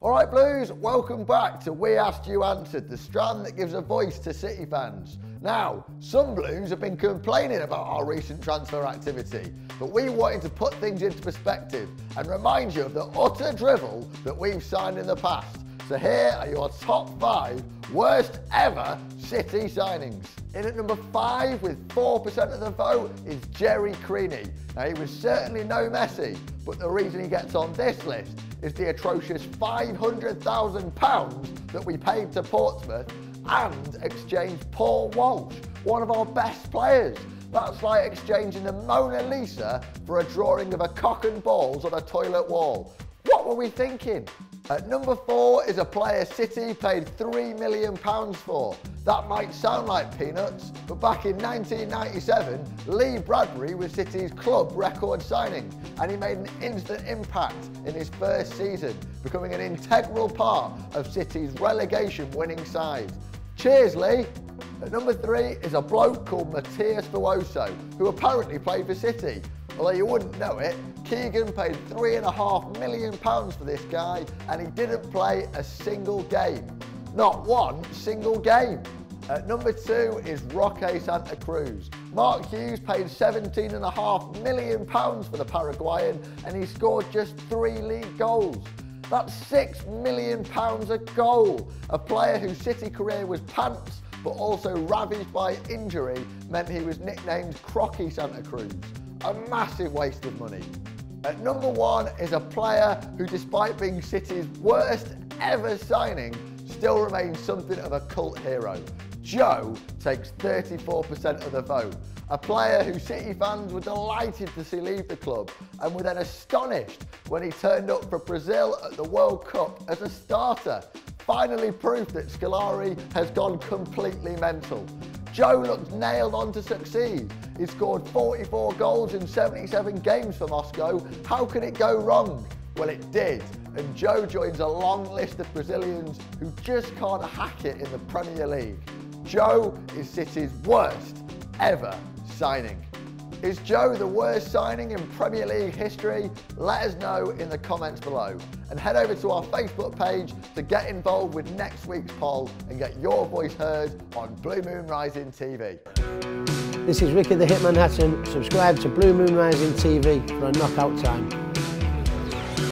All right, Blues, welcome back to We Asked You Answered, the strand that gives a voice to City fans. Now, some Blues have been complaining about our recent transfer activity, but we wanted to put things into perspective and remind you of the utter drivel that we've signed in the past. So here are your top 5 worst ever City signings. In at number 5 with 4% of the vote is Queenie. Now, he was certainly no Messi, but the reason he gets on this list is the atrocious £500,000 that we paid to Portsmouth and exchanged Paul Walsh, one of our best players. That's like exchanging the Mona Lisa for a drawing of a cock and balls on a toilet wall. What were we thinking? At number 4 is a player City paid £3 million for. That might sound like peanuts, but back in 1997, Bradbury was City's club record signing, and he made an instant impact in his first season, becoming an integral part of City's relegation winning side. Cheers, Lee! At number 3 is a bloke called Matthias Fuoso, who apparently played for City. Although you wouldn't know it, Keegan paid £3.5 million for this guy, and he didn't play a single game. Not one single game. At number 2 is Roque Santa Cruz. Mark Hughes paid £17.5 million for the Paraguayan, and he scored just 3 league goals. That's £6 million a goal. A player whose City career was pants, but also ravaged by injury, meant he was nicknamed Crocky Santa Cruz. A massive waste of money. At number 1 is a player who, despite being City's worst ever signing, still remains something of a cult hero. Joe takes 34% of the vote. A player who City fans were delighted to see leave the club and were then astonished when he turned up for Brazil at the World Cup as a starter. Finally proof that Scolari has gone completely mental. Joe looks nailed on to succeed. He scored 44 goals in 77 games for Moscow. How could it go wrong? Well, it did. And Joe joins a long list of Brazilians who just can't hack it in the Premier League. Joe is City's worst ever signing. Is Joe the worst signing in Premier League history? Let us know in the comments below. And head over to our Facebook page to get involved with next week's poll and get your voice heard on Blue Moon Rising TV. This is Ricky the Hitman Hatton. Subscribe to Blue Moon Rising TV for a knockout time.